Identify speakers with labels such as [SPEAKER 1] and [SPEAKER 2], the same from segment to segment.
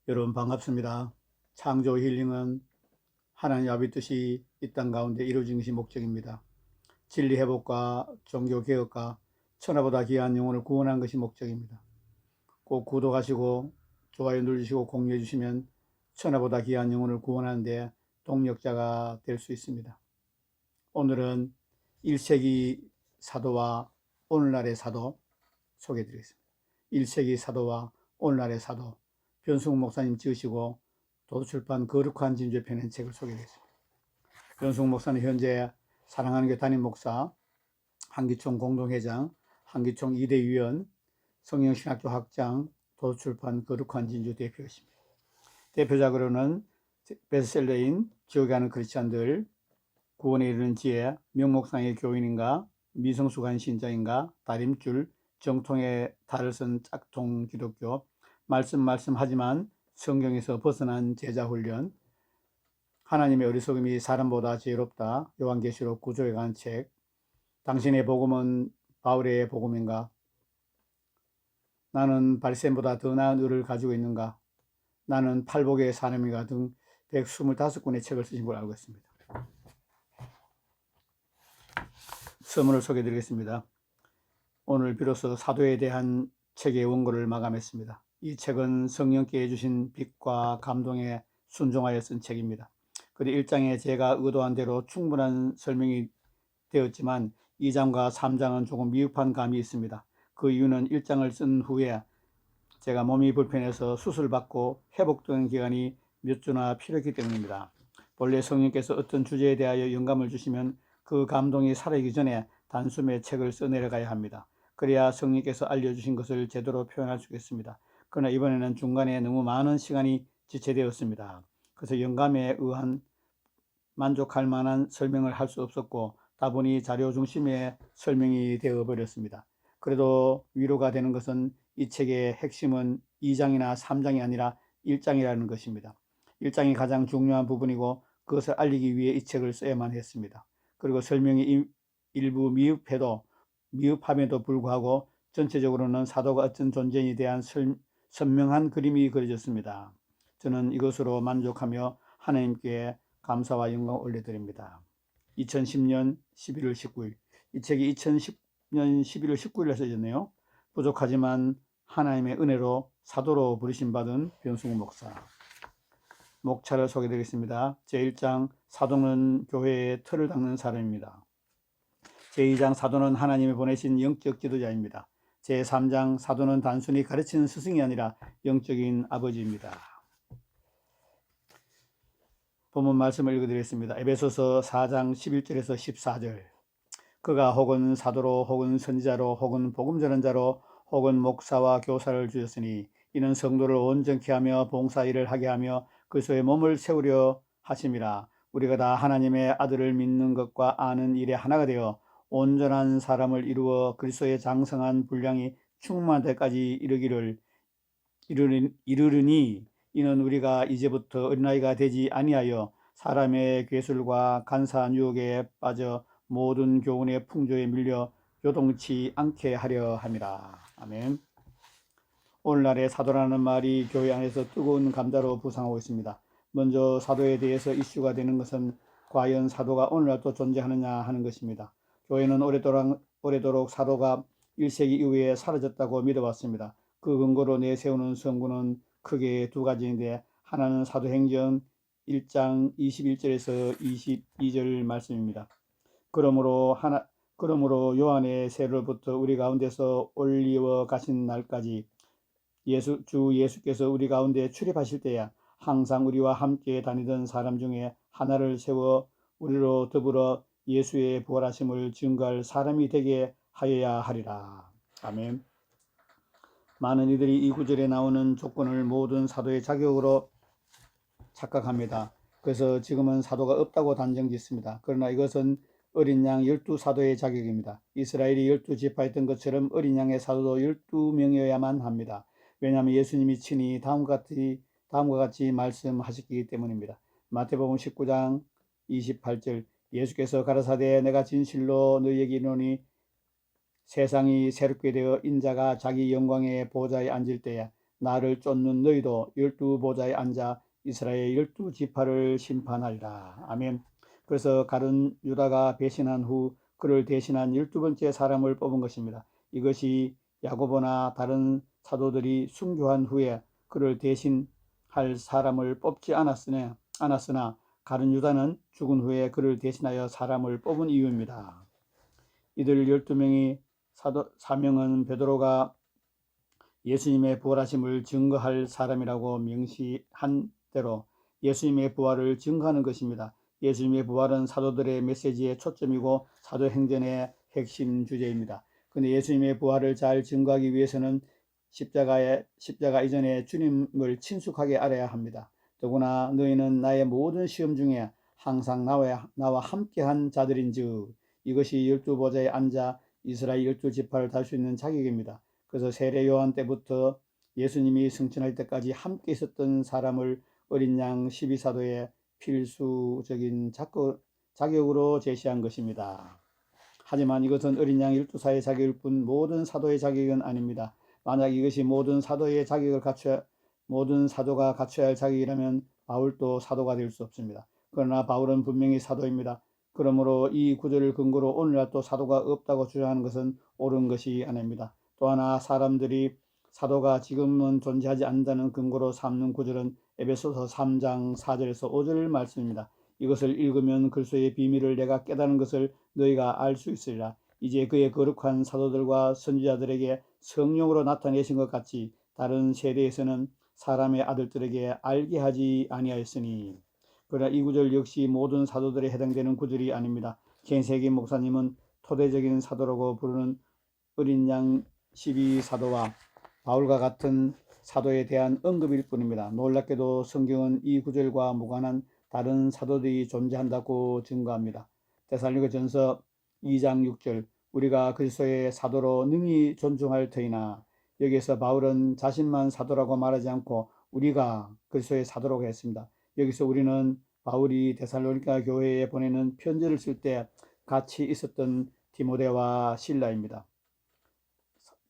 [SPEAKER 1] 여러분 반갑습니다. 창조 힐링은 하나님 아버지 뜻이 이 땅 가운데 이루어진 것이 목적입니다. 진리 회복과 종교 개혁과 천하보다 귀한 영혼을 구원하는 것이 목적입니다. 꼭 구독하시고 좋아요 눌러주시고 공유해 주시면 천하보다 귀한 영혼을 구원하는 데 동력자가 될 수 있습니다. 오늘은 1세기 사도와 오늘날의 사도 소개해 드리겠습니다. 1세기 사도와 오늘날의 사도 변승욱 목사님 지으시고 도서출판 거룩한 진주에 펴낸 책을 소개했습니다. 변승욱 목사는 현재 사랑하는 교회 담임 목사, 한기총 공동회장, 한기총 2대 위원, 성령신학교 학장, 도서출판 거룩한 진주 대표이십니다. 대표작으로는 베스트셀러인 지옥에 가는 크리스찬들, 구원에 이르는 지혜, 명목상의 교인인가, 미성숙한 신자인가, 다림줄, 정통의 달을 쓴 짝통 기독교, 말씀하지만 성경에서 벗어난 제자훈련, 하나님의 어리석음이 사람보다 지혜롭다, 요한계시록 9조에 관한 책, 당신의 복음은 바울의 복음인가, 나는 발셈보다 더 나은 의를 가지고 있는가, 나는 팔복의 사람인가 등 125권의 책을 쓰신 걸 알고 있습니다. 서문을 소개해드리겠습니다. 오늘 비로소 사도에 대한 책의 원고를 마감했습니다. 이 책은 성령께 주신 빛과 감동에 순종하여 쓴 책입니다. 그런데 1장에 제가 의도한 대로 충분한 설명이 되었지만 2장과 3장은 조금 미흡한 감이 있습니다. 그 이유는 1장을 쓴 후에 제가 몸이 불편해서 수술받고 회복되는 기간이 몇 주나 필요했기 때문입니다. 본래 성령께서 어떤 주제에 대하여 영감을 주시면 그 감동이 사라지기 전에 단숨에 책을 써내려가야 합니다. 그래야 성령께서 알려주신 것을 제대로 표현할 수 있겠습니다. 그러나 이번에는 중간에 너무 많은 시간이 지체되었습니다. 그래서 영감에 의한 만족할 만한 설명을 할 수 없었고 다분히 자료 중심의 설명이 되어버렸습니다. 그래도 위로가 되는 것은 이 책의 핵심은 2장이나 3장이 아니라 1장이라는 것입니다. 1장이 가장 중요한 부분이고 그것을 알리기 위해 이 책을 써야만 했습니다. 그리고 설명이 일부 미흡함에도 불구하고 전체적으로는 사도가 어떤 존재에 대한 선명한 그림이 그려졌습니다. 저는 이것으로 만족하며 하나님께 감사와 영광을 올려드립니다. 2010년 11월 19일 이 책이 2010년 11월 19일에 써졌네요. 부족하지만 하나님의 은혜로 사도로 부르심 받은 변승욱 목사. 목차를 소개드리겠습니다. 제1장 사도는 교회의 틀을 닦는 사람입니다. 제2장 사도는 하나님이 보내신 영적 지도자입니다. 제3장 사도는 단순히 가르치는 스승이 아니라 영적인 아버지입니다. 본문 말씀을 읽어드리겠습니다. 에베소서 4장 11절에서 14절. 그가 혹은 사도로 혹은 선지자로 혹은 복음 전언자로 혹은 목사와 교사를 주셨으니 이는 성도를 온전케 하며 봉사일을 하게 하며 그리스도의 몸을 세우려 하심이라. 우리가 다 하나님의 아들을 믿는 것과 아는 일에 하나가 되어 온전한 사람을 이루어 그리스도의 장성한 분량이 충만할 때까지 이르르니 이는 우리가 이제부터 어린아이가 되지 아니하여 사람의 괴술과 간사한 유혹에 빠져 모든 교훈의 풍조에 밀려 요동치 않게 하려 함이라. 아멘. 오늘날의 사도라는 말이 교회 안에서 뜨거운 감자로 부상하고 있습니다. 먼저 사도에 대해서 이슈가 되는 것은 과연 사도가 오늘날도 존재하느냐 하는 것입니다. 교회는 오래도록 사도가 1세기 이후에 사라졌다고 믿어왔습니다. 그 근거로 내세우는 성구는 크게 두 가지인데 하나는 사도행전 1장 21절에서 22절 말씀입니다. 그러므로 요한의 세례로부터 우리 가운데서 올리워 가신 날까지 주 예수께서 우리 가운데 출입하실 때야 항상 우리와 함께 다니던 사람 중에 하나를 세워 우리로 더불어 예수의 부활하심을 증거할 사람이 되게 하여야 하리라. 아멘. 많은 이들이 이 구절에 나오는 조건을 모든 사도의 자격으로 착각합니다. 그래서 지금은 사도가 없다고 단정짓습니다. 그러나 이것은 어린 양 12사도의 자격입니다. 이스라엘이 12지파였던 것처럼 어린 양의 사도도 12명이어야만 합니다. 왜냐하면 예수님이 친히 다음과 같이 말씀하셨기 때문입니다. 마태복음 19장 28절 예수께서 가라사대 내가 진실로 너희에게 이르노니 세상이 새롭게 되어 인자가 자기 영광의 보좌에 앉을 때에 나를 쫓는 너희도 12보좌에 앉아 이스라엘 12지파를 심판하리라. 아멘. 그래서 가룟 유다가 배신한 후 그를 대신한 12번째 사람을 뽑은 것입니다. 이것이 야고보나 다른 사도들이 순교한 후에 그를 대신할 사람을 뽑지 않았으나 가룟 유다는 죽은 후에 그를 대신하여 사람을 뽑은 이유입니다. 이들 12명이 사명은 베드로가 예수님의 부활하심을 증거할 사람이라고 명시한 대로 예수님의 부활을 증거하는 것입니다. 예수님의 부활은 사도들의 메시지의 초점이고 사도행전의 핵심 주제입니다. 그런데 예수님의 부활을 잘 증거하기 위해서는 십자가 이전에 주님을 친숙하게 알아야 합니다. 더구나 너희는 나의 모든 시험 중에 항상 나와 함께한 자들인즉 이것이 12보좌에 앉아 이스라엘 12지파를 달 수 있는 자격입니다. 그래서 세례 요한 때부터 예수님이 승천할 때까지 함께 있었던 사람을 어린 양 12사도의 필수적인 자격으로 제시한 것입니다. 하지만 이것은 어린 양 12사의 자격일 뿐 모든 사도의 자격은 아닙니다. 만약 이것이 모든 사도가 갖춰야 할 자격이라면 바울도 사도가 될 수 없습니다. 그러나 바울은 분명히 사도입니다. 그러므로 이 구절을 근거로 오늘날 또 사도가 없다고 주장하는 것은 옳은 것이 아닙니다. 또 하나 사람들이 사도가 지금은 존재하지 않는다는 근거로 삼는 구절은 에베소서 3장 4절에서 5절 말씀입니다. 이것을 읽으면 그리스도의 비밀을 내가 깨달은 것을 너희가 알 수 있으리라. 이제 그의 거룩한 사도들과 선지자들에게 성령으로 나타내신 것 같이 다른 세대에서는 사람의 아들들에게 알게 하지 아니하였으니. 그러나 이 구절 역시 모든 사도들에 해당되는 구절이 아닙니다. 켄세기 목사님은 토대적인 사도라고 부르는 어린 양 12사도와 바울과 같은 사도에 대한 언급일 뿐입니다. 놀랍게도 성경은 이 구절과 무관한 다른 사도들이 존재한다고 증거합니다. 데살로니가전서 2장 6절 우리가 그리스도의 사도로 능히 존중할 터이나 여기서 바울은 자신만 사도라고 말하지 않고 우리가 그리스도의 사도라고 했습니다. 여기서 우리는 바울이 데살로니가 교회에 보내는 편지를 쓸 때 같이 있었던 디모데와 실라입니다.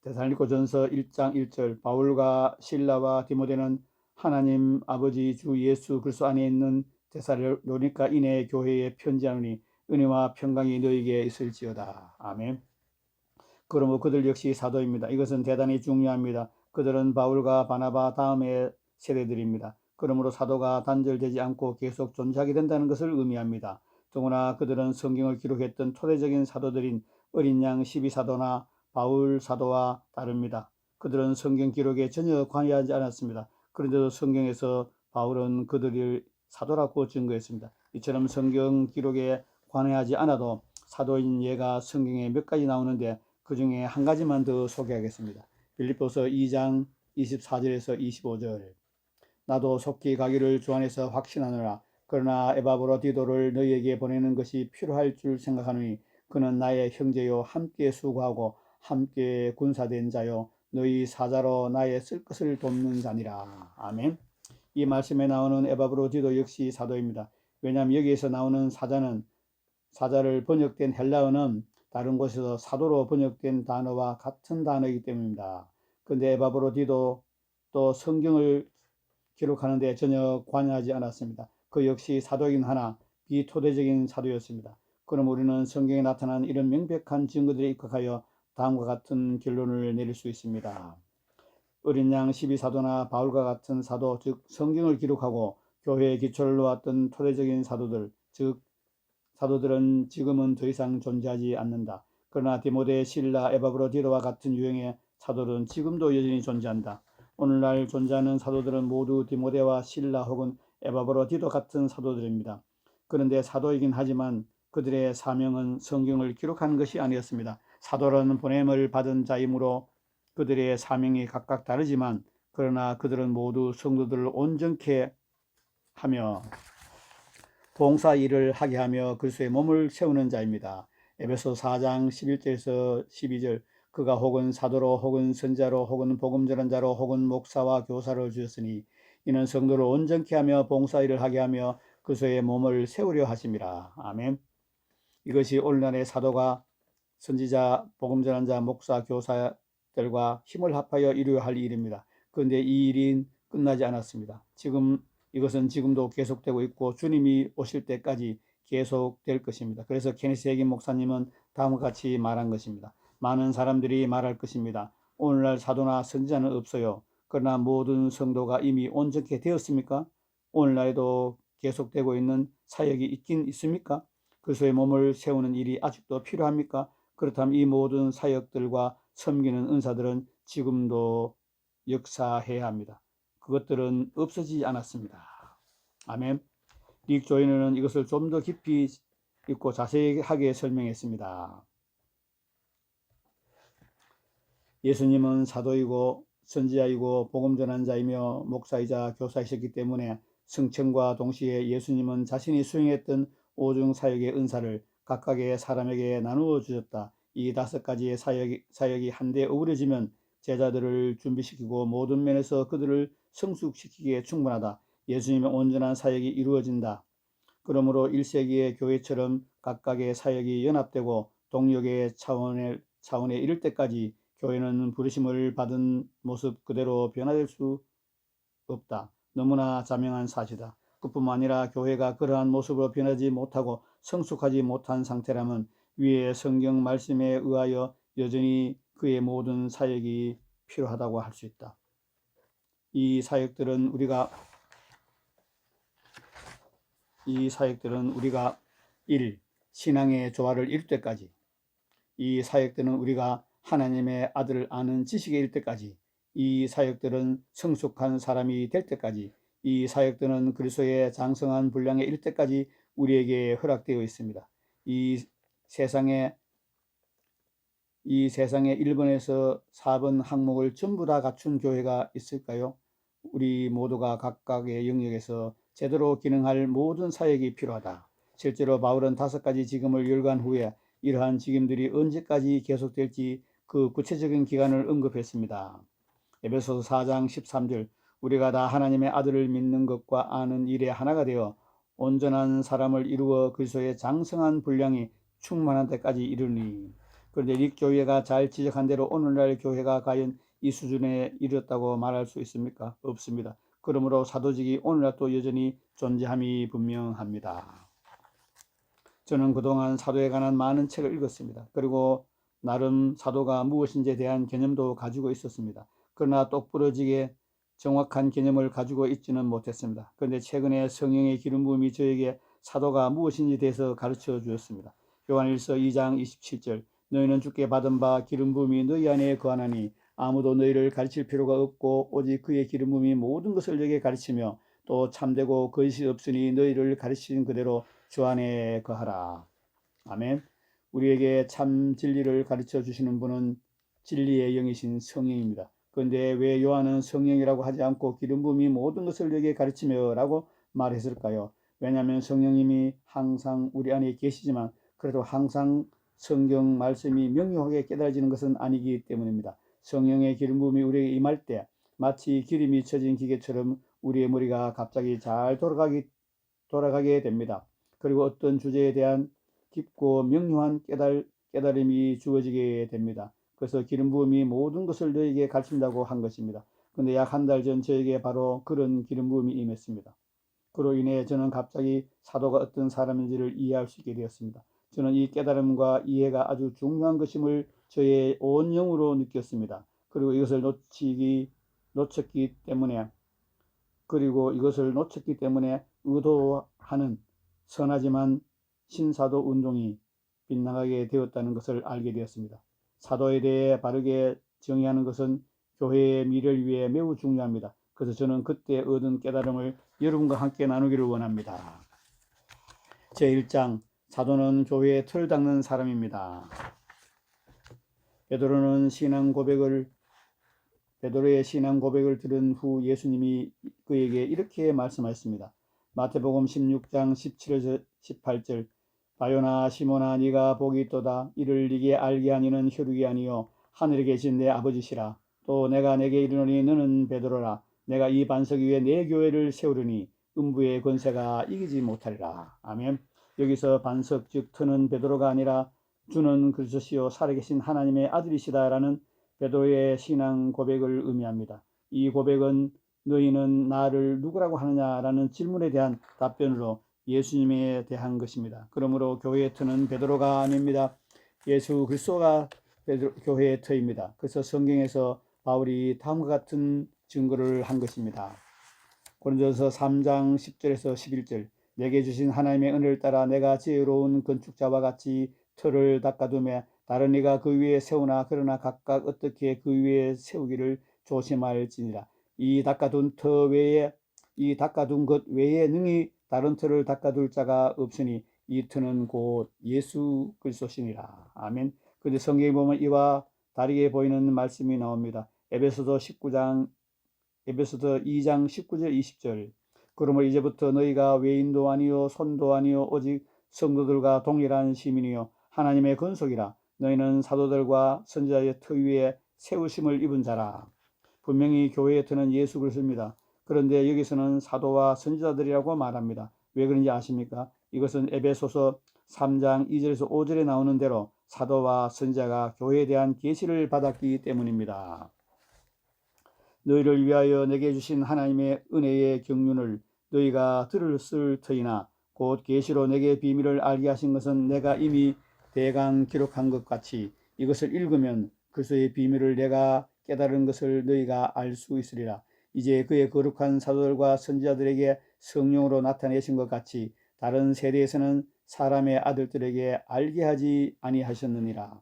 [SPEAKER 1] 데살로니가전서 1장 1절 바울과 실라와 디모데는 하나님 아버지 주 예수 그리스도 안에 있는 데살로니가 인의 교회에 편지하노니 은혜와 평강이 너희에게 있을지어다. 아멘. 그러므로 그들 역시 사도입니다. 이것은 대단히 중요합니다. 그들은 바울과 바나바 다음의 세대들입니다. 그러므로 사도가 단절되지 않고 계속 존재하게 된다는 것을 의미합니다. 더구나 그들은 성경을 기록했던 토대적인 사도들인 어린 양 12사도나 바울 사도와 다릅니다. 그들은 성경 기록에 전혀 관여하지 않았습니다. 그런데도 성경에서 바울은 그들을 사도라고 증거했습니다. 이처럼 성경 기록에 관여하지 않아도 사도인 예가 성경에 몇 가지 나오는데 그 중에 한 가지만 더 소개하겠습니다. 빌립보서 2장 24절에서 25절 나도 속히 가기를 주 안에서 확신하노라. 그러나 에바브로디도를 너희에게 보내는 것이 필요할 줄 생각하노니 그는 나의 형제요 함께 수고하고 함께 군사된 자요 너희 사자로 나의 쓸 것을 돕는 자니라. 아멘. 이 말씀에 나오는 에바브로디도 역시 사도입니다. 왜냐하면 여기에서 나오는 사자를 번역된 헬라어는 다른 곳에서 사도로 번역된 단어와 같은 단어이기 때문입니다. 그런데 에바브로디도 또 성경을 기록하는 데 전혀 관여하지 않았습니다. 그 역시 사도이긴 하나 비토대적인 사도였습니다. 그럼 우리는 성경에 나타난 이런 명백한 증거들에 입각하여 다음과 같은 결론을 내릴 수 있습니다. 어린 양 12사도나 바울과 같은 사도, 즉 성경을 기록하고 교회의 기초를 놓았던 토대적인 사도들, 즉 사도들은 지금은 더 이상 존재하지 않는다. 그러나 디모데, 실라, 에바브로디도와 같은 유형의 사도들은 지금도 여전히 존재한다. 오늘날 존재하는 사도들은 모두 디모데와 실라 혹은 에바브로디도 같은 사도들입니다. 그런데 사도이긴 하지만 그들의 사명은 성경을 기록하는 것이 아니었습니다. 사도라는 보냄을 받은 자이므로 그들의 사명이 각각 다르지만 그러나 그들은 모두 성도들을 온전케 하며 봉사 일을 하게 하며 그리스도의 몸을 세우는 자입니다. 에베소 4장 11절에서 12절 그가 혹은 사도로 혹은 선자로 혹은 복음 전한 자로 혹은 목사와 교사를 주셨으니 이는 성도를 온전케 하며 봉사 일을 하게 하며 그리스도의 몸을 세우려 하심이라. 아멘. 이것이 오늘날의 사도가 선지자, 복음 전한 자, 목사, 교사들과 힘을 합하여 이루어야 할 일입니다. 그런데 이 일이 끝나지 않았습니다. 지금 이것은 지금도 계속되고 있고 주님이 오실 때까지 계속될 것입니다. 그래서 케니스 해긴 목사님은 다음과 같이 말한 것입니다. 많은 사람들이 말할 것입니다. 오늘날 사도나 선지자는 없어요. 그러나 모든 성도가 이미 온전케 되었습니까? 오늘날에도 계속되고 있는 사역이 있긴 있습니까? 그리스도의 몸을 세우는 일이 아직도 필요합니까? 그렇다면 이 모든 사역들과 섬기는 은사들은 지금도 역사해야 합니다. 그것들은 없어지지 않았습니다. 아멘. 릭 조이너는 이것을 좀 더 깊이 있고 자세하게 설명했습니다. 예수님은 사도이고 선지자이고 복음 전환자이며 목사이자 교사이셨기 때문에 승천과 동시에 예수님은 자신이 수행했던 오중 사역의 은사를 각각의 사람에게 나누어 주셨다. 이 5가지의 사역이 한데 어우러지면 제자들을 준비시키고 모든 면에서 그들을 성숙시키기에 충분하다. 예수님의 온전한 사역이 이루어진다. 그러므로 1세기의 교회처럼 각각의 사역이 연합되고 동력의 차원에 이를 때까지 교회는 부르심을 받은 모습 그대로 변화될 수 없다. 너무나 자명한 사실이다. 그뿐만 아니라 교회가 그러한 모습으로 변하지 못하고 성숙하지 못한 상태라면 위의 성경 말씀에 의하여 여전히 그의 모든 사역이 필요하다고 할 수 있다. 이 사역들은 우리가 1. 신앙의 조화를 이룰 때까지, 이 사역들은 우리가 하나님의 아들을 아는 지식에 이를 때까지, 이 사역들은 성숙한 사람이 될 때까지, 이 사역들은 그리스도의 장성한 분량에 이를 때까지 우리에게 허락되어 있습니다. 이 세상에 1번에서 4번 항목을 전부 다 갖춘 교회가 있을까요? 우리 모두가 각각의 영역에서 제대로 기능할 모든 사역이 필요하다. 실제로 바울은 5가지 직임을 열거한 후에 이러한 직임들이 언제까지 계속될지 그 구체적인 기간을 언급했습니다. 에베소서 4장 13절, 우리가 다 하나님의 아들을 믿는 것과 아는 일에 하나가 되어 온전한 사람을 이루어 그리스도의 장성한 분량이 충만한 때까지 이르니. 그런데 이 교회가 잘 지적한 대로 오늘날 교회가 과연 이 수준에 이르렀다고 말할 수 있습니까? 없습니다. 그러므로 사도직이 오늘날도 여전히 존재함이 분명합니다. 저는 그동안 사도에 관한 많은 책을 읽었습니다. 그리고 나름 사도가 무엇인지에 대한 개념도 가지고 있었습니다. 그러나 똑부러지게 정확한 개념을 가지고 있지는 못했습니다. 그런데 최근에 성령의 기름 부음이 저에게 사도가 무엇인지에 대해서 가르쳐 주었습니다. 요한일서 2장 27절, 너희는 주께 받은 바 기름 부음이 너희 안에 거하나니 아무도 너희를 가르칠 필요가 없고 오직 그의 기름 부음이 모든 것을 너희에게 가르치며 또 참되고 거짓이 없으니 너희를 가르치신 그대로 주 안에 거하라. 아멘. 우리에게 참 진리를 가르쳐 주시는 분은 진리의 영이신 성령입니다. 그런데 왜 요한은 성령이라고 하지 않고 기름 부음이 모든 것을 너희에게 가르치며 라고 말했을까요? 왜냐하면 성령님이 항상 우리 안에 계시지만 그래도 항상 성경 말씀이 명료하게 깨달아지는 것은 아니기 때문입니다. 성령의 기름 부음이 우리에게 임할 때 마치 기름이 쳐진 기계처럼 우리의 머리가 갑자기 잘 돌아가게 됩니다. 그리고 어떤 주제에 대한 깊고 명료한 깨달음이 주어지게 됩니다. 그래서 기름 부음이 모든 것을 너에게 가르친다고 한 것입니다. 그런데 약 한 달 전 저에게 바로 그런 기름 부음이 임했습니다. 그로 인해 저는 갑자기 사도가 어떤 사람인지를 이해할 수 있게 되었습니다. 저는 이 깨달음과 이해가 아주 중요한 것임을 저의 온 영으로 느꼈습니다. 그리고 이것을 놓쳤기 때문에 의도하는 선하지만 신사도 운동이 빗나가게 되었다는 것을 알게 되었습니다. 사도에 대해 바르게 정의하는 것은 교회의 미래를 위해 매우 중요합니다. 그래서 저는 그때 얻은 깨달음을 여러분과 함께 나누기를 원합니다. 제1장, 사도는 교회의 틀을 닦는 사람입니다. 베드로의 신앙 고백을 들은 후 예수님이 그에게 이렇게 말씀하셨습니다. 마태복음 16장 17에서 18절, 바요나 시몬아 네가 복이 있도다. 이를 네게 알게 하니는 혈육이 아니요 하늘에 계신 내 아버지시라. 또 내가 네게 이르노니 너는 베드로라. 내가 이 반석 위에 내 교회를 세우리니 음부의 권세가 이기지 못하리라. 아멘. 여기서 반석 즉 터는 베드로가 아니라 주는 그리스도시요 살아계신 하나님의 아들이시다라는 베드로의 신앙 고백을 의미합니다. 이 고백은 너희는 나를 누구라고 하느냐라는 질문에 대한 답변으로 예수님에 대한 것입니다. 그러므로 교회의 터는 베드로가 아닙니다. 예수 그리스도가 교회의 터입니다. 그래서 성경에서 바울이 다음과 같은 증거를 한 것입니다. 고린도서 3장 10절에서 11절 내게 주신 하나님의 은혜를 따라 내가 지혜로운 건축자와 같이 터를 닦아두매 다른 이가 그 위에 세우나 그러나 각각 어떻게 그 위에 세우기를 조심할지니라. 이 닦아둔 것 외에 능히 다른 터를 닦아둘 자가 없으니 이 터는 곧 예수 그리스도시니라. 아멘. 그런데 성경에 보면 이와 다르게 보이는 말씀이 나옵니다. 에베소서 2장 19절 20절 그러므로 이제부터 너희가 외인도 아니요 손도 아니요 오직 성도들과 동일한 시민이요 하나님의 건속이라. 너희는 사도들과 선지자의 터 위에 세우심을 입은 자라. 분명히 교회의 터는 예수 그리스도입니다. 그런데 여기서는 사도와 선지자들이라고 말합니다. 왜 그런지 아십니까? 이것은 에베소서 3장 2절에서 5절에 나오는 대로 사도와 선지자가 교회에 대한 계시를 받았기 때문입니다. 너희를 위하여 내게 주신 하나님의 은혜의 경륜을 너희가 들었을 터이나 곧 계시로 내게 비밀을 알게 하신 것은 내가 이미 대강 기록한 것 같이 이것을 읽으면 그리스도의 비밀을 내가 깨달은 것을 너희가 알 수 있으리라. 이제 그의 거룩한 사도들과 선지자들에게 성령으로 나타내신 것 같이 다른 세대에서는 사람의 아들들에게 알게 하지 아니하셨느니라.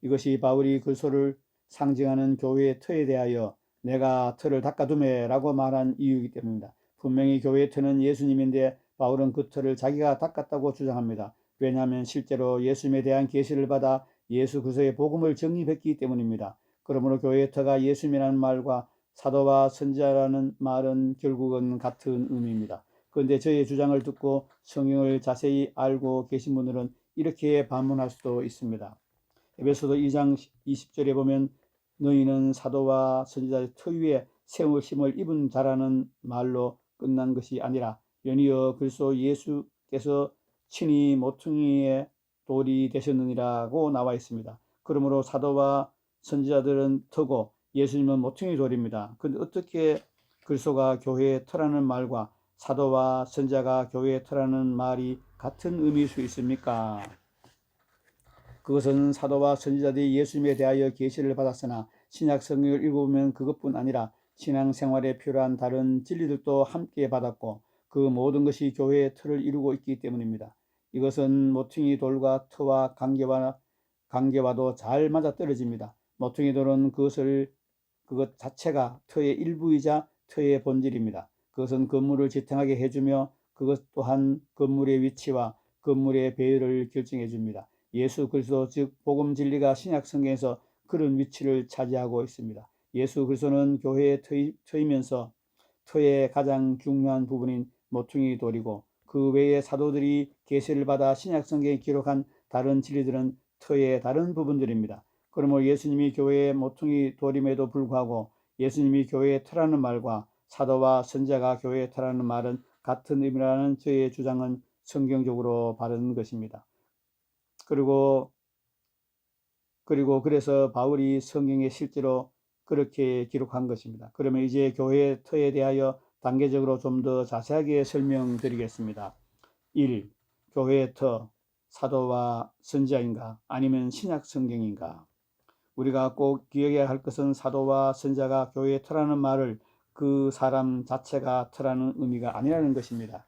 [SPEAKER 1] 이것이 바울이 그리스도를 상징하는 교회의 터에 대하여 내가 터를 닦아두매라고 말한 이유이기 때문입니다. 분명히 교회의 터는 예수님인데 바울은 그 터를 자기가 닦았다고 주장합니다. 왜냐하면 실제로 예수님에 대한 계시를 받아 예수 그리스도의 복음을 정립했기 때문입니다. 그러므로 교회의 터가 예수님이라는 말과 사도와 선지자라는 말은 결국은 같은 의미입니다. 그런데 저의 주장을 듣고 성경을 자세히 알고 계신 분들은 이렇게 반문할 수도 있습니다. 에베소서 2장 20절에 보면 너희는 사도와 선지자의 터 위에 세우심을 입은 자라는 말로 끝난 것이 아니라 연이어 그리스도 예수께서 친히 모퉁이의 돌이 되셨느니라고 나와 있습니다. 그러므로 사도와 선지자들은 터고 예수님은 모퉁이 돌입니다. 그런데 어떻게 그리스도가 교회의 터라는 말과 사도와 선지자가 교회의 터라는 말이 같은 의미일 수 있습니까? 그것은 사도와 선지자들이 예수님에 대하여 계시를 받았으나 신약 성경을 읽어보면 그것뿐 아니라 신앙생활에 필요한 다른 진리들도 함께 받았고 그 모든 것이 교회의 터를 이루고 있기 때문입니다. 이것은 모퉁이 돌과 터와 관계와도 잘 맞아떨어집니다. 모퉁이 돌은 그것 자체가 터의 일부이자 터의 본질입니다. 그것은 건물을 지탱하게 해주며 그것 또한 건물의 위치와 건물의 배열을 결정해 줍니다. 예수 그리스도 즉 복음 진리가 신약 성경에서 그런 위치를 차지하고 있습니다. 예수 그리스도는 교회의 터이면서 터의 가장 중요한 부분인 모퉁이 돌이고 그 외에 사도들이 계시를 받아 신약 성경에 기록한 다른 진리들은 터의 다른 부분들입니다. 그러므로 예수님이 교회의 모퉁이 돌임에도 불구하고 예수님이 교회의 터라는 말과 사도와 선지자가 교회의 터라는 말은 같은 의미라는 저의 주장은 성경적으로 바른 것입니다. 그래서 바울이 성경에 실제로 그렇게 기록한 것입니다. 그러면 이제 교회의 터에 대하여 단계적으로 좀 더 자세하게 설명드리겠습니다. 1. 교회의 터, 사도와 선지자인가 아니면 신약 성경인가? 우리가 꼭 기억해야 할 것은 사도와 선지자가 교회의 터라는 말을 그 사람 자체가 터라는 의미가 아니라는 것입니다.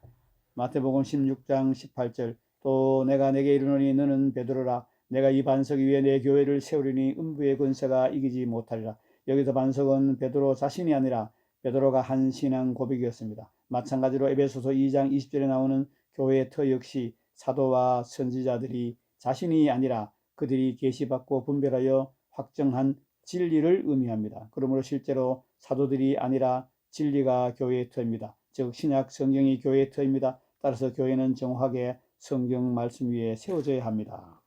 [SPEAKER 1] 마태복음 16장 18절 또 내가 내게 이르노니 너는 베드로라 내가 이 반석 위에 내 교회를 세우리니 음부의 권세가 이기지 못하리라. 여기서 반석은 베드로 자신이 아니라 베드로가 한 신앙 고백이었습니다. 마찬가지로 에베소서 2장 20절에 나오는 교회의 터 역시 사도와 선지자들이 자신이 아니라 그들이 계시받고 분별하여 확정한 진리를 의미합니다. 그러므로 실제로 사도들이 아니라 진리가 교회의 터입니다. 즉 신약 성경이 교회의 터입니다. 따라서 교회는 정확하게 성경 말씀 위에 세워져야 합니다.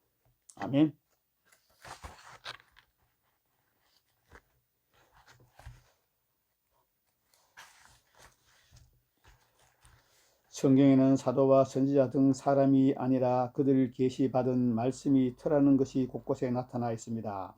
[SPEAKER 1] 아멘. 성경에는 사도와 선지자 등 사람이 아니라 그들 계시받은 말씀이 터라는 것이 곳곳에 나타나 있습니다.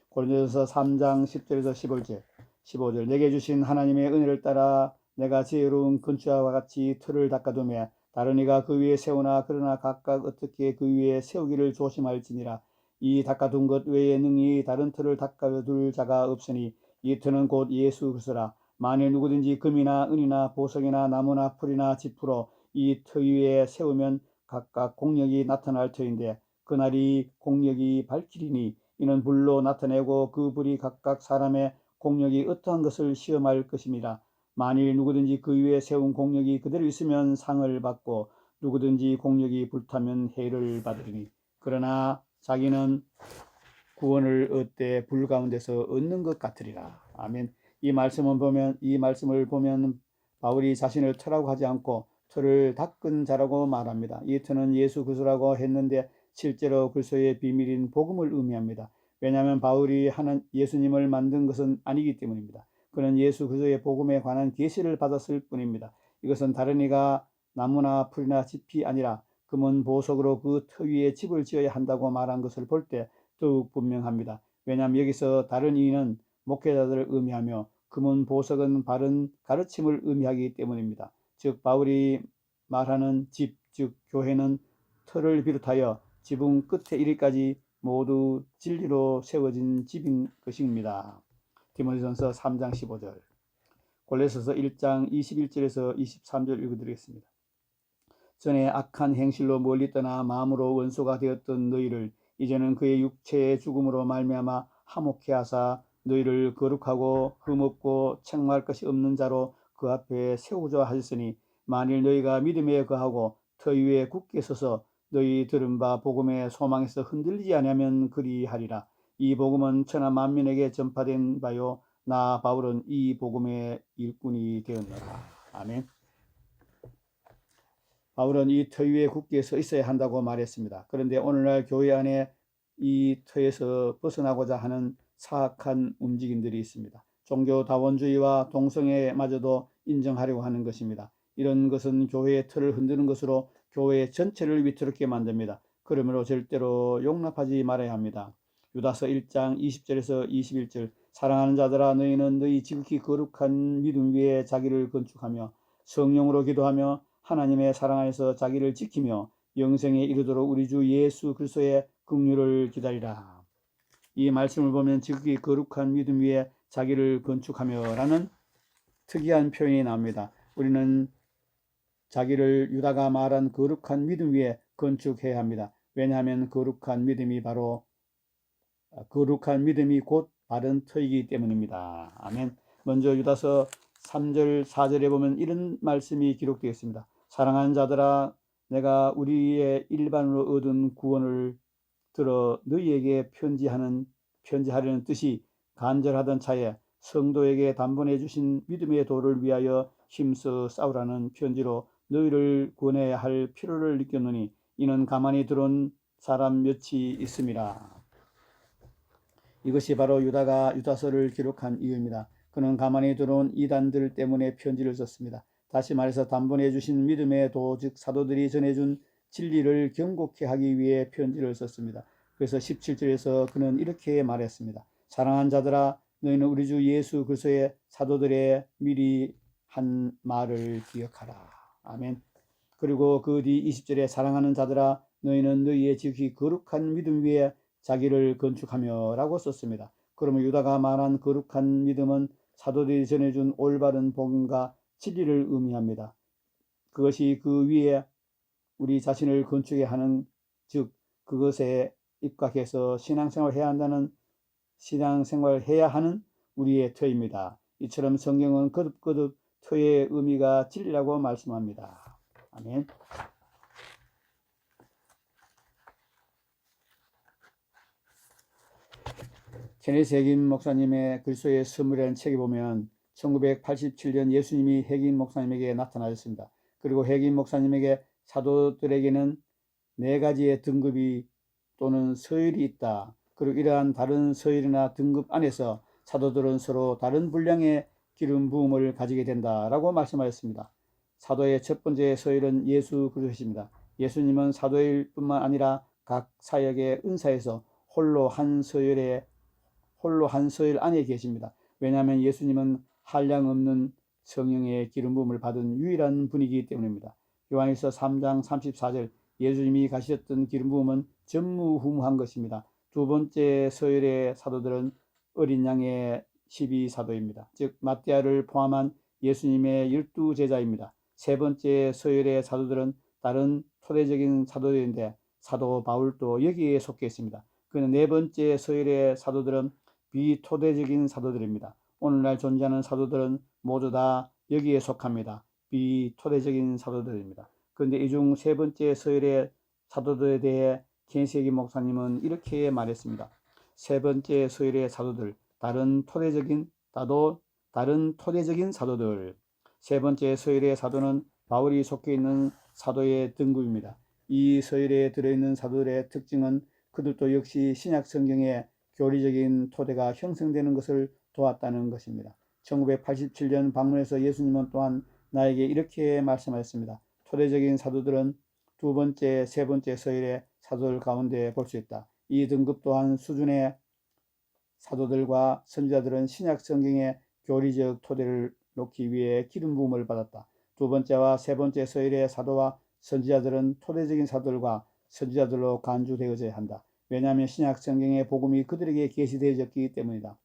[SPEAKER 1] 고린도전서 3장 10절에서 15절 15절 내게 주신 하나님의 은혜를 따라 내가 지혜로운 건축자와 같이 틀을 닦아두며 다른 이가 그 위에 세우나 그러나 각각 어떻게 그 위에 세우기를 조심할지니라. 이 닦아둔 것 외에 능히 다른 틀을 닦아둘 자가 없으니 이 틀은 곧 예수 그리스도라. 만일 누구든지 금이나 은이나 보석이나 나무나 풀이나 지푸로 이 터 위에 세우면 각각 공력이 나타날 터인데 그날이 공력이 밝히리니 이는 불로 나타내고 그 불이 각각 사람의 공력이 어떠한 것을 시험할 것입니다. 만일 누구든지 그 위에 세운 공력이 그대로 있으면 상을 받고 누구든지 공력이 불타면 해를 받으리니 그러나 자기는 구원을 얻되 불 가운데서 얻는 것 같으리라. 아멘. 이 말씀을 보면 바울이 자신을 터라고 하지 않고 터를 닦은 자라고 말합니다. 이 터는 예수 그리스도라고 했는데 실제로 그리스도의 비밀인 복음을 의미합니다. 왜냐하면 바울이 예수님을 만든 것은 아니기 때문입니다. 그는 예수 그리스도의 복음에 관한 계시를 받았을 뿐입니다. 이것은 다른 이가 나무나 풀이나 짚이 아니라 금은 보석으로 그 터 위에 집을 지어야 한다고 말한 것을 볼 때 더욱 분명합니다. 왜냐하면 여기서 다른 이는 목회자들을 의미하며 금은 보석은 바른 가르침을 의미하기 때문입니다. 즉 바울이 말하는 집, 즉 교회는 터를 비롯하여 지붕 끝에 이르기까지 모두 진리로 세워진 집인 것입니다. 디모데전서 3장 15절, 골로새서 1장 21절에서 23절 읽어드리겠습니다. 전에 악한 행실로 멀리 떠나 마음으로 원수가 되었던 너희를 이제는 그의 육체의 죽음으로 말미암아 화목케 하사 너희를 거룩하고 흠없고 책망할 것이 없는 자로 그 앞에 세우자 하셨으니 만일 너희가 믿음에 거하고 터 위에 굳게 서서 너희 들은 바 복음의 소망에서 흔들리지 아니하면 그리하리라. 이 복음은 천하 만민에게 전파된 바요 나 바울은 이 복음의 일꾼이 되었노라. 아멘. 바울은 이 터 위에 굳게 서 있어야 한다고 말했습니다. 그런데 오늘날 교회 안에 이 터에서 벗어나고자 하는 사악한 움직임들이 있습니다. 종교다원주의와 동성애마저도 인정하려고 하는 것입니다. 이런 것은 교회의 틀을 흔드는 것으로 교회 전체를 위태롭게 만듭니다. 그러므로 절대로 용납하지 말아야 합니다. 유다서 1장 20절에서 21절 사랑하는 자들아 너희는 너희 지극히 거룩한 믿음 위에 자기를 건축하며 성령으로 기도하며 하나님의 사랑 안에서 자기를 지키며 영생에 이르도록 우리 주 예수 그리스도의 긍휼을 기다리라. 이 말씀을 보면 지극히 거룩한 믿음 위에 자기를 건축하며 라는 특이한 표현이 나옵니다. 우리는 자기를 유다가 말한 거룩한 믿음 위에 건축해야 합니다. 왜냐하면 거룩한 믿음이 곧 바른 터이기 때문입니다. 아멘. 먼저 유다서 3절 4절에 보면 이런 말씀이 기록되어 있습니다. 사랑하는 자들아 내가 우리의 일반으로 얻은 구원을 들어 너희에게 편지하려는 뜻이 간절하던 차에 성도에게 단번해 주신 믿음의 도를 위하여 힘써 싸우라는 편지로 너희를 구원해야 할 필요를 느꼈노니 이는 가만히 들어온 사람 몇이 있음이라. 이것이 바로 유다가 유다서를 기록한 이유입니다. 그는 가만히 들어온 이단들 때문에 편지를 썼습니다. 다시 말해서 단번해 주신 믿음의 도, 즉 사도들이 전해준 진리를 경고케 하기 위해 편지를 썼습니다. 그래서 17절에서 그는 이렇게 말했습니다. 사랑하는 자들아 너희는 우리 주 예수 그리스도의 사도들의 미리 한 말을 기억하라. 아멘. 그리고 그 뒤 20절에 사랑하는 자들아 너희는 너희의 지극히 거룩한 믿음 위에 자기를 건축하며 라고 썼습니다. 그러면 유다가 말한 거룩한 믿음은 사도들이 전해준 올바른 복음과 진리를 의미합니다. 그것이 그 위에 우리 자신을 건축해야 하는, 즉 그것에 입각해서 신앙생활 해야 하는 우리의 터입니다. 이처럼 성경은 거듭거듭 터의 의미가 진리라고 말씀합니다. 아멘. 케네스 해긴 목사님의 그리스도의 선물이라는 책에 보면 1987년 예수님이 해긴 목사님에게 나타나셨습니다. 그리고 해긴 목사님에게 사도들에게는 4가지의 등급이 또는 서열이 있다. 그리고 이러한 다른 서열이나 등급 안에서 사도들은 서로 다른 분량의 기름 부음을 가지게 된다라고 말씀하셨습니다. 사도의 첫 번째 서열은 예수 그리스도십니다. 예수님은 사도일 뿐만 아니라 각 사역의 은사에서 홀로 한 서열 안에 계십니다. 왜냐하면 예수님은 한량 없는 성령의 기름 부음을 받은 유일한 분이기 때문입니다. 요한일서 3장 34절 예수님이 가셨던 기름 부음은 전무후무한 것입니다. 두 번째 서열의 사도들은 어린 양의 12사도입니다. 즉 마띠아를 포함한 예수님의 12제자입니다. 세 번째 서열의 사도들은 다른 토대적인 사도들인데 사도 바울도 여기에 속해 있습니다. 그는 네 번째 서열의 사도들은 비토대적인 사도들입니다. 오늘날 존재하는 사도들은 모두 다 여기에 속합니다. 비토대적인 사도들입니다. 그런데 이 중 세 번째 서열의 사도들에 대해 켄시에기 목사님은 이렇게 말했습니다. 세 번째 서열의 사도들, 다른 토대적인 사도들. 세 번째 서열의 사도는 바울이 속해 있는 사도의 등급입니다. 이 서열에 들어있는 사도들의 특징은 그들도 역시 신약 성경의 교리적인 토대가 형성되는 것을 도왔다는 것입니다. 1987년 방문해서 예수님은 또한 나에게 이렇게 말씀하셨습니다. 토대적인 사도들은 두 번째, 세 번째 서열의 사도들 가운데 볼 수 있다. 이 등급 또한 수준의 사도들과 선지자들은 신약 성경의 교리적 토대를 놓기 위해 기름 부음을 받았다. 두 번째와 세 번째 서열의 사도와 선지자들은 토대적인 사도들과 선지자들로 간주되어져야 한다. 왜냐하면 신약 성경의 복음이 그들에게 계시되어졌기 때문이다.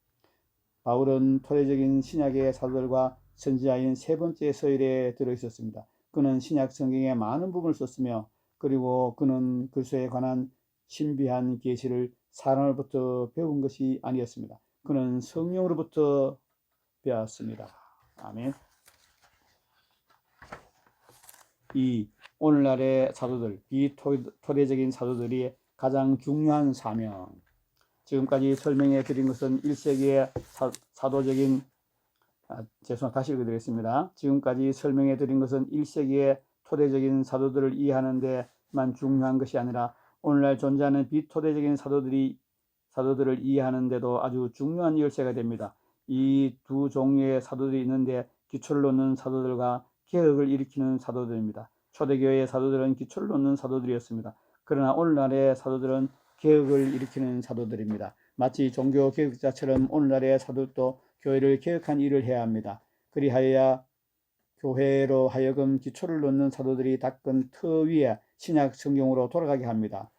[SPEAKER 1] 바울은 토대적인 신약의 사도들과 선지자인 세 번째 서열에 들어있었습니다. 그는 신약 성경의 많은 부분을 썼으며 그리고 그는 그리스도에 관한 신비한 계시를 사람으로부터 배운 것이 아니었습니다. 그는 성령으로부터 배웠습니다. 아멘. 이 오늘날의 사도들, 비토대적인 사도들이 가장 중요한 사명. 지금까지 설명해 드린 것은 1세기의 사도적인 다시 읽어드리겠습니다. 지금까지 설명해 드린 것은 1세기의 토대적인 사도들을 이해하는 데만 중요한 것이 아니라 오늘날 존재하는 비토대적인 사도들을 이해하는 데도 아주 중요한 열쇠가 됩니다. 이 두 종류의 사도들이 있는데 기초를 놓는 사도들과 개혁을 일으키는 사도들입니다. 초대교회의 사도들은 기초를 놓는 사도들이었습니다. 그러나 오늘날의 사도들은 개혁을 일으키는 사도들입니다. 마치 종교 개혁자처럼 오늘날의 사도들도 교회를 개혁한 일을 해야 합니다. 그리하여야 교회로 하여금 기초를 놓는 사도들이 닦은 터 위에 신약 성경으로 돌아가게 합니다.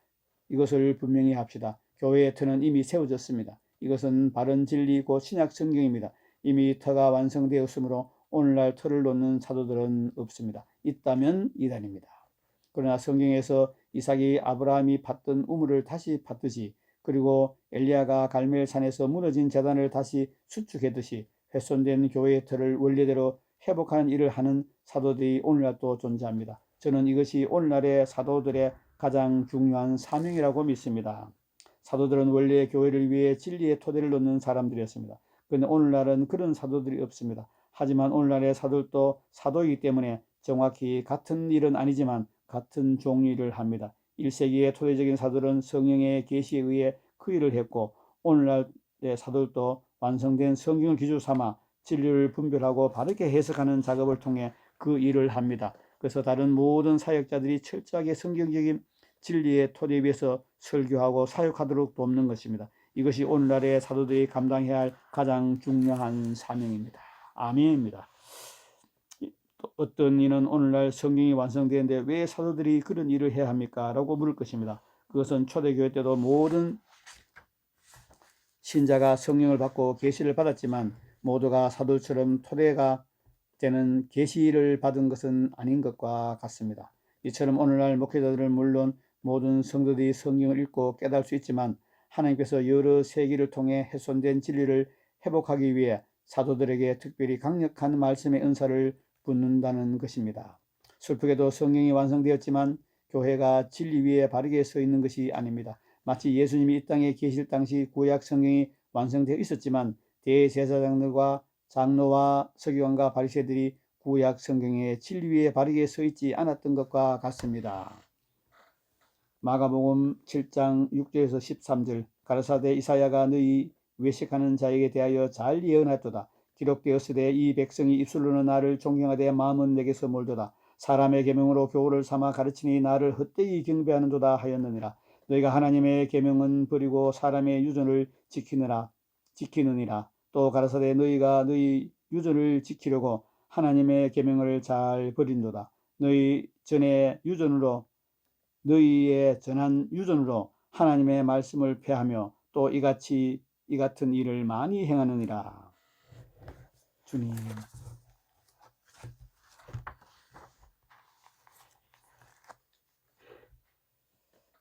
[SPEAKER 1] 이것을 분명히 합시다. 교회의 터는 이미 세워졌습니다. 이것은 바른 진리 곧 신약 성경입니다. 이미 터가 완성되었으므로 오늘날 터를 놓는 사도들은 없습니다. 있다면 이단입니다. 그러나 성경에서 이삭이 아브라함이 팠던 우물을 다시 팠듯이 그리고 엘리야가 갈멜산에서 무너진 제단을 다시 수축했듯이 훼손된 교회의 터를 원래대로 회복하는 일을 하는 사도들이 오늘날도 존재합니다. 저는 이것이 오늘날의 사도들의 가장 중요한 사명이라고 믿습니다. 사도들은 원래 교회를 위해 진리의 토대를 놓는 사람들이었습니다. 그런데 오늘날은 그런 사도들이 없습니다. 하지만 오늘날의 사도들도 사도이기 때문에 정확히 같은 일은 아니지만 같은 종류를 합니다. 1세기의 토대적인 사도들은 성령의 계시에 의해 그 일을 했고 오늘날의 사도들도 완성된 성경을 기준 삼아 진리를 분별하고 바르게 해석하는 작업을 통해 그 일을 합니다. 그래서 다른 모든 사역자들이 철저하게 성경적인 진리의 토대 위에서 설교하고 사역하도록 돕는 것입니다. 이것이 오늘날의 사도들이 감당해야 할 가장 중요한 사명입니다. 아멘입니다. 어떤 이는 오늘날 성경이 완성되는데 왜 사도들이 그런 일을 해야 합니까? 라고 물을 것입니다. 그것은 초대교회 때도 모든 신자가 성령을 받고 계시를 받았지만 모두가 사도처럼 토대가 되는 계시를 받은 것은 아닌 것과 같습니다. 이처럼 오늘날 목회자들은 물론 모든 성도들이 성경을 읽고 깨달을 수 있지만 하나님께서 여러 세기를 통해 훼손된 진리를 회복하기 위해 사도들에게 특별히 강력한 말씀의 은사를 붓는다는 것입니다. 슬프게도 성경이 완성되었지만 교회가 진리 위에 바르게 서 있는 것이 아닙니다. 마치 예수님이 이 땅에 계실 당시 구약 성경이 완성되어 있었지만 대제사장들과 장로와 서기관과 바리새들이 구약 성경의 진리 위에 바르게 서 있지 않았던 것과 같습니다. 마가복음 7장 6절에서 13절 가르사대 이사야가 너희 외식하는 자에게 대하여 잘 예언하였도다. 기록되었으되 이 백성이 입술로는 나를 존경하되 마음은 내게서 멀도다. 사람의 계명으로 교훈을 삼아 가르치니 나를 헛되이 경배하는도다 하였느니라. 너희가 하나님의 계명은 버리고 사람의 유전을 지키느니라. 또 가라사대 너희가 너희 유전을 지키려고 하나님의 계명을 잘 버린도다. 너희의 전한 유전으로 하나님의 말씀을 폐하며 또 이 같은 일을 많이 행하느니라. 주님.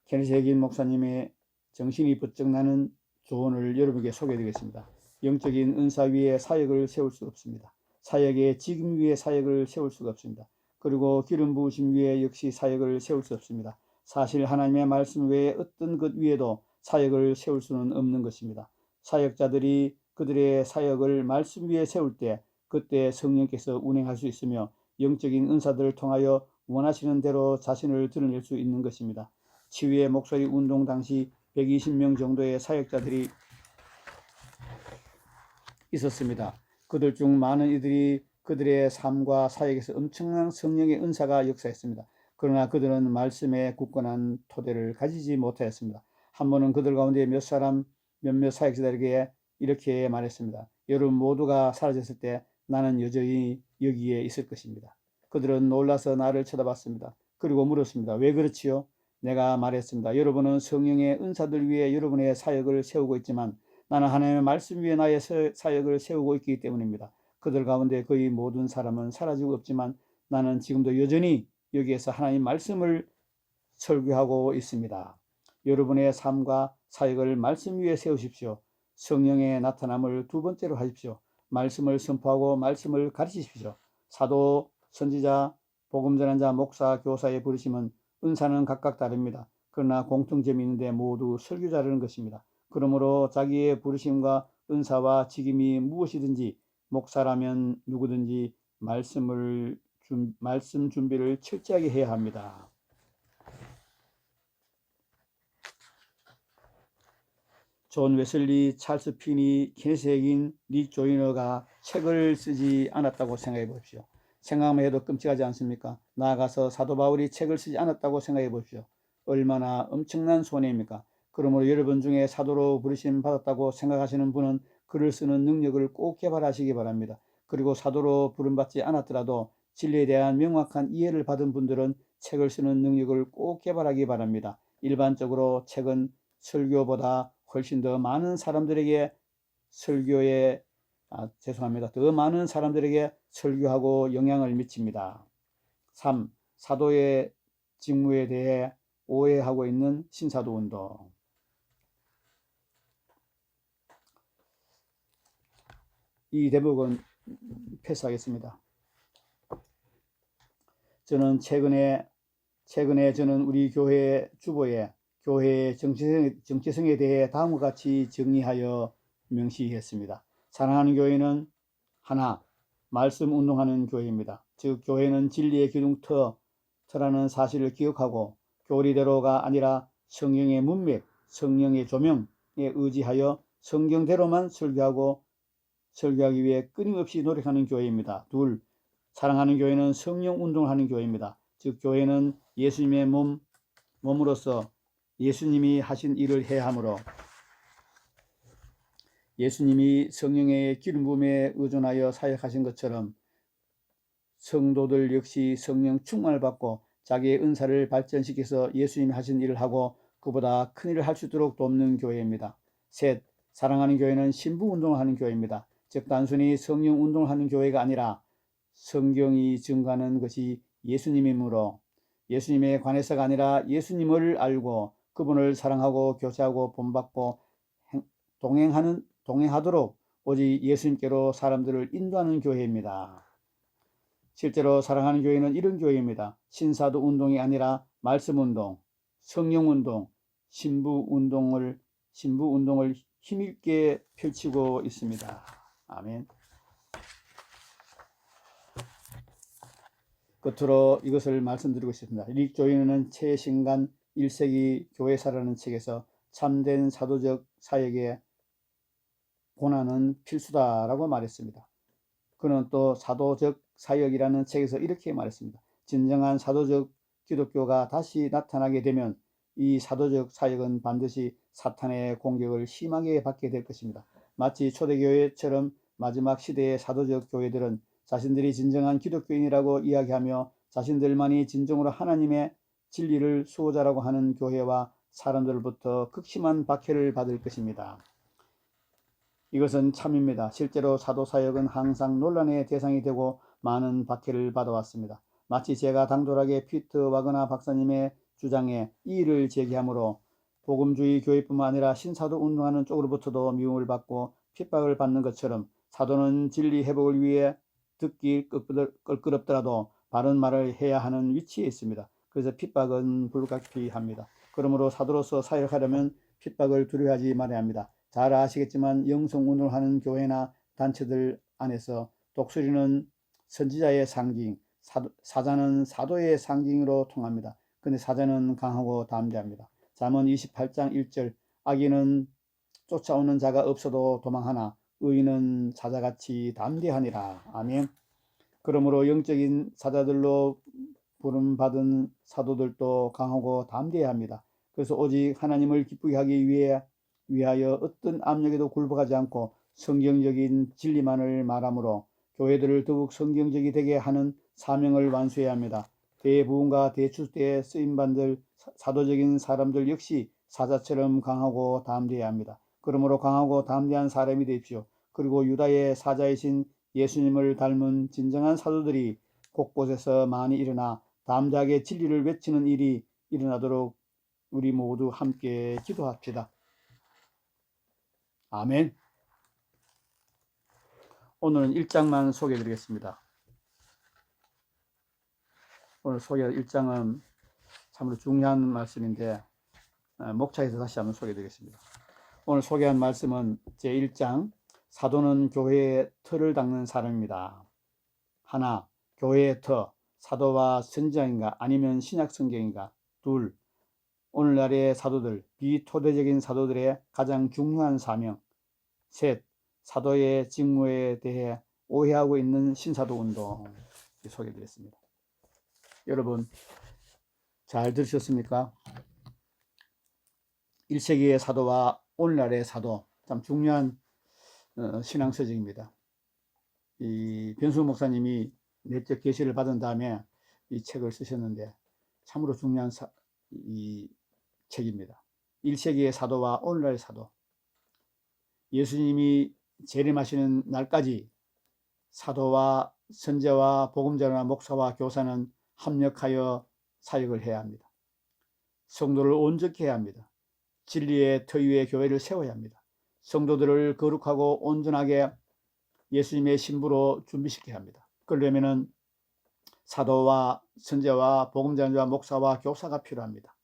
[SPEAKER 1] 케네시 해긴 목사님의 정신이 번쩍 나는 조언을 여러분에게 소개해드리겠습니다. 영적인 은사 위에 사역을 세울 수 없습니다. 사역의 직임 위에 사역을 세울 수가 없습니다. 그리고 기름 부으심 위에 역시 사역을 세울 수 없습니다. 사실 하나님의 말씀 외에 어떤 것 위에도 사역을 세울 수는 없는 것입니다. 사역자들이 그들의 사역을 말씀 위에 세울 때 그때 성령께서 운행할 수 있으며 영적인 은사들을 통하여 원하시는 대로 자신을 드러낼 수 있는 것입니다. 치유의 목소리 운동 당시 120명 정도의 사역자들이 있었습니다. 그들 중 많은 이들이 그들의 삶과 사역에서 엄청난 성령의 은사가 역사했습니다. 그러나 그들은 말씀에 굳건한 토대를 가지지 못하였습니다. 한 번은 그들 가운데 몇몇 사역자들에게 이렇게 말했습니다. 여러분 모두가 사라졌을 때 나는 여전히 여기에 있을 것입니다. 그들은 놀라서 나를 쳐다봤습니다. 그리고 물었습니다. 왜 그렇지요? 내가 말했습니다. 여러분은 성령의 은사들 위해 여러분의 사역을 세우고 있지만 나는 하나님의 말씀 위에 나의 사역을 세우고 있기 때문입니다. 그들 가운데 거의 모든 사람은 사라지고 없지만 나는 지금도 여전히 여기에서 하나님 말씀을 설교하고 있습니다. 여러분의 삶과 사역을 말씀 위에 세우십시오. 성령의 나타남을 두 번째로 하십시오. 말씀을 선포하고 말씀을 가르치십시오. 사도, 선지자, 복음 전환자, 목사, 교사의 부르심은 은사는 각각 다릅니다. 그러나 공통점이 있는데 모두 설교자라는 것입니다. 그러므로 자기의 부르심과 은사와 직임이 무엇이든지 목사라면 누구든지 말씀 준비를 철저하게 해야 합니다. 존 웨슬리, 찰스 피니, 케네시 해긴, 릭 조이너가 책을 쓰지 않았다고 생각해 보십시오. 생각만 해도 끔찍하지 않습니까? 나아가서 사도 바울이 책을 쓰지 않았다고 생각해 보십시오. 얼마나 엄청난 손해입니까? 그러므로 여러분 중에 사도로 부르심 받았다고 생각하시는 분은 글을 쓰는 능력을 꼭 개발하시기 바랍니다. 그리고 사도로 부름받지 않았더라도 진리에 대한 명확한 이해를 받은 분들은 책을 쓰는 능력을 꼭 개발하기 바랍니다. 일반적으로 책은 설교보다 훨씬 더 많은 사람들에게 더 많은 사람들에게 설교하고 영향을 미칩니다. 3. 사도의 직무에 대해 오해하고 있는 신사도 운동. 이 대목은 패스하겠습니다. 저는 최근에 저는 우리 교회 주보에 교회의 정체성에 대해 다음과 같이 정리하여 명시했습니다. 사랑하는 교회는 하나, 말씀 운동하는 교회입니다. 즉 교회는 진리의 기둥터라는 사실을 기억하고 교리대로가 아니라 성령의 문맥, 성령의 조명에 의지하여 성경대로만 설교하기 위해 끊임없이 노력하는 교회입니다. 둘, 사랑하는 교회는 성령 운동을 하는 교회입니다. 즉 교회는 예수님의 몸으로서 예수님이 하신 일을 해야 하므로 예수님이 성령의 기름 부음에 의존하여 사역하신 것처럼 성도들 역시 성령 충만을 받고 자기의 은사를 발전시켜서 예수님이 하신 일을 하고 그보다 큰 일을 할 수 있도록 돕는 교회입니다. 셋, 사랑하는 교회는 신부 운동을 하는 교회입니다. 즉 단순히 성령 운동을 하는 교회가 아니라 성경이 증거하는 것이 예수님이므로 예수님에 관해서가 아니라 예수님을 알고 그분을 사랑하고 교제하고 본받고 동행하도록 오직 예수님께로 사람들을 인도하는 교회입니다. 실제로 사랑하는 교회는 이런 교회입니다. 신사도 운동이 아니라 말씀 운동, 성령 운동, 신부 운동을 힘있게 펼치고 있습니다. 아멘. 끝으로 이것을 말씀드리고 싶습니다. 릭 조이너는 최신간 1세기 교회사라는 책에서 참된 사도적 사역의 고난은 필수다라고 말했습니다. 그는 또 사도적 사역이라는 책에서 이렇게 말했습니다. 진정한 사도적 기독교가 다시 나타나게 되면 이 사도적 사역은 반드시 사탄의 공격을 심하게 받게 될 것입니다. 마치 초대교회처럼 마지막 시대의 사도적 교회들은 자신들이 진정한 기독교인이라고 이야기하며 자신들만이 진정으로 하나님의 진리를 수호자라고 하는 교회와 사람들로부터 극심한 박해를 받을 것입니다. 이것은 참입니다. 실제로 사도사역은 항상 논란의 대상이 되고 많은 박해를 받아왔습니다. 마치 제가 당돌하게 피터 와그나 박사님의 주장에 이의를 제기하므로 복음주의 교회뿐만 아니라 신사도 운동하는 쪽으로부터도 미움을 받고 핍박을 받는 것처럼 사도는 진리 회복을 위해 듣기 껄끄럽더라도 바른 말을 해야 하는 위치에 있습니다. 그래서 핍박은 불가피합니다. 그러므로 사도로서 사역하려면 핍박을 두려워하지 말아야 합니다. 잘 아시겠지만 영성운동을 하는 교회나 단체들 안에서 독수리는 선지자의 상징, 사자는 사도의 상징으로 통합니다. 근데 사자는 강하고 담대합니다. 잠언 28장 1절 악인은 쫓아오는 자가 없어도 도망하나 의인은 사자같이 담대하니라. 아멘. 그러므로 영적인 사자들로 부름받은 사도들도 강하고 담대해야 합니다. 그래서 오직 하나님을 기쁘게 하기 위하여 어떤 압력에도 굴복하지 않고 성경적인 진리만을 말하므로 교회들을 더욱 성경적이 되게 하는 사명을 완수해야 합니다. 대부흥과 대추 때에 쓰임받을 사도적인 사람들 역시 사자처럼 강하고 담대해야 합니다. 그러므로 강하고 담대한 사람이 되십시오. 그리고 유다의 사자이신 예수님을 닮은 진정한 사도들이 곳곳에서 많이 일어나 담대하게 진리를 외치는 일이 일어나도록 우리 모두 함께 기도합시다. 아멘. 오늘은 1장만 소개해 드리겠습니다. 오늘 소개할 1장은 참으로 중요한 말씀인데 목차에서 다시 한번 소개해 드리겠습니다. 오늘 소개한 말씀은 제1장 사도는 교회의 터를 닦는 사람입니다. 하나, 교회의 터, 사도와 선지자인가 아니면 신약 성경인가. 둘, 오늘날의 사도들, 비토대적인 사도들의 가장 중요한 사명. 셋, 사도의 직무에 대해 오해하고 있는 신사도 운동 소개해드렸습니다. 여러분 잘 들으셨습니까? 1세기의 사도와 오늘날의 사도, 참 중요한 신앙서적입니다. 이 변수 목사님이 내적 계시를 받은 다음에 이 책을 쓰셨는데 참으로 중요한 이 책입니다. 1세기의 사도와 오늘날의 사도, 예수님이 재림하시는 날까지 사도와 선지자와 복음자나 목사와 교사는 합력하여 사역을 해야 합니다. 성도를 온전히 해야 합니다. 진리의 터 위에 교회를 세워야 합니다. 성도들을 거룩하고 온전하게 예수님의 신부로 준비시켜야 합니다. 그러려면 사도와 선지자와 복음자와 목사와 교사가 필요합니다.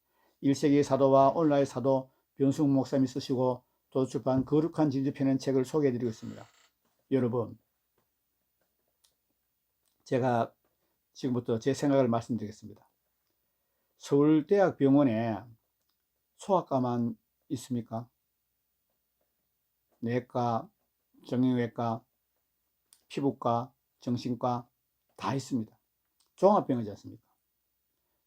[SPEAKER 1] 1세기 사도와 오늘날의 사도 변승 목사님이 쓰시고 도서출판 거룩한 진주편의 책을 소개해드리고 있습니다. 여러분, 제가 지금부터 제 생각을 말씀드리겠습니다. 서울대학병원에 소아과만 있습니까? 내과, 정형외과, 피부과, 정신과 다 있습니다. 종합병원이지 않습니까?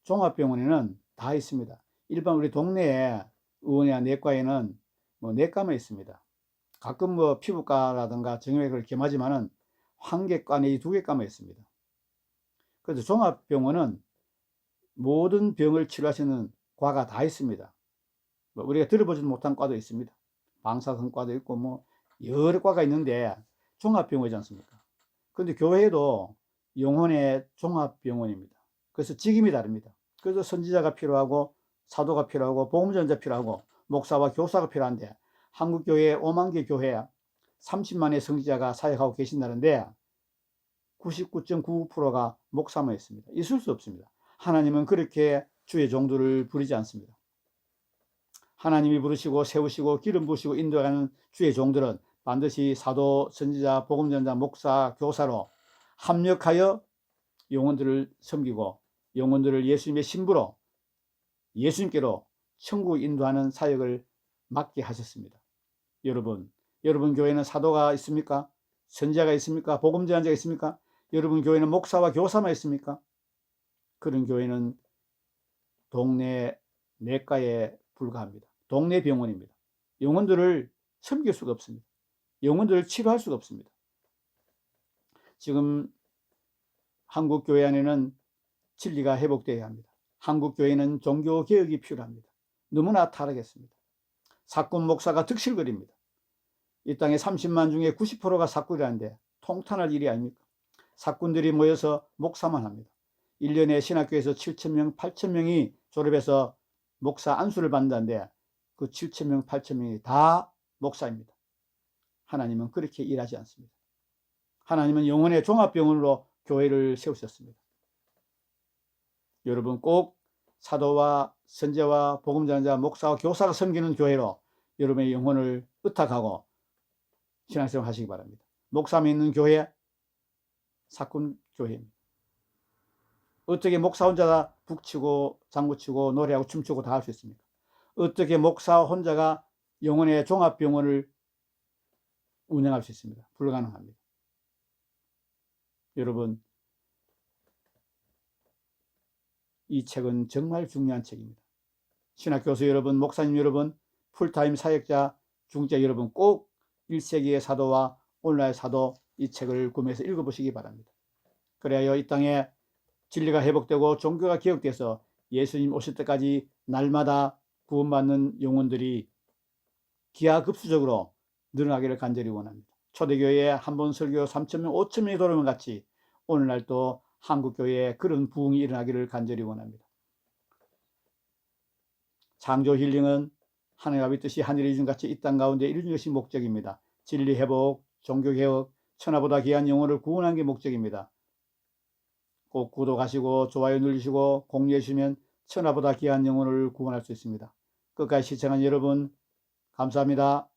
[SPEAKER 1] 종합병원에는 다 있습니다. 일반 우리 동네에 의원이나 내과에는 내과만 있습니다. 가끔 피부과라든가 정형외과를 겸하지만은 한 개과 내지 두 개과만 있습니다. 그래서 종합병원은 모든 병을 치료하시는 과가 다 있습니다. 우리가 들어보지 못한 과도 있습니다. 방사선과도 있고 여러 과가 있는데 종합병원이지 않습니까? 그런데 교회도 영혼의 종합병원입니다. 그래서 직임이 다릅니다. 그래서 선지자가 필요하고 사도가 필요하고 복음전자 필요하고 목사와 교사가 필요한데 한국교회 5만 개 교회 30만의 성지자가 사역하고 계신다는데 99.99%가 목사만 있습니다. 있을 수 없습니다. 하나님은 그렇게 주의 종들을 부르지 않습니다. 하나님이 부르시고 세우시고 기름 부으시고 인도하는 주의 종들은 반드시 사도, 선지자, 복음전자, 목사, 교사로 합력하여 영혼들을 섬기고 영혼들을 예수님의 신부로 예수님께로 천국 인도하는 사역을 맡게 하셨습니다. 여러분 교회는 사도가 있습니까? 선지자가 있습니까? 복음전자가 있습니까? 여러분 교회는 목사와 교사만 있습니까? 그런 교회는 동네 내과에 불과합니다. 동네 병원입니다. 영혼들을 섬길 수가 없습니다. 영혼들을 치료할 수가 없습니다. 지금 한국 교회 안에는 진리가 회복되어야 합니다. 한국 교회는 종교 개혁이 필요합니다. 너무나 타락했습니다. 사꾼 목사가 득실거립니다. 이 땅에 30만 중에 90%가 사꾼이라는데 통탄할 일이 아닙니까? 사꾼들이 모여서 목사만 합니다. 1년에 신학교에서 7,000명, 8,000명이 졸업해서 목사 안수를 받는다는데 그 7,000명, 8,000명이 다 목사입니다. 하나님은 그렇게 일하지 않습니다. 하나님은 영혼의 종합병원으로 교회를 세우셨습니다. 여러분 꼭 사도와 선제와 복음전자, 목사와 교사가 섬기는 교회로 여러분의 영혼을 의탁하고 신앙생활 하시기 바랍니다. 목사 믿는 교회, 사꾼 교회입니다. 어떻게 목사 혼자가 북치고 장구치고 노래하고 춤추고 다 할 수 있습니까? 어떻게 목사 혼자가 영혼의 종합병원을 운영할 수 있습니다. 불가능합니다. 여러분, 이 책은 정말 중요한 책입니다. 신학교수 여러분, 목사님 여러분, 풀타임 사역자, 중재 여러분 꼭 1세기의 사도와 오늘날의 사도 이 책을 구매해서 읽어보시기 바랍니다. 그래야 이 땅에 진리가 회복되고 종교가 개혁돼서 예수님 오실 때까지 날마다 구원받는 영혼들이 기하급수적으로 늘어나기를 간절히 원합니다. 초대교회에 한 번 설교 3,000명, 5,000명이 돌아오면 같이 오늘날 또 한국교회에 그런 부흥이 일어나기를 간절히 원합니다. 창조 힐링은 하늘과 빛듯이 하늘의 이중같이 이 땅 가운데 이루는 것이 목적입니다. 진리 회복, 종교 개혁, 천하보다 귀한 영혼을 구원하는 게 목적입니다. 꼭 구독하시고 좋아요 누르시고 공유해 주시면 천하보다 귀한 영혼을 구원할 수 있습니다. 끝까지 시청한 여러분 감사합니다.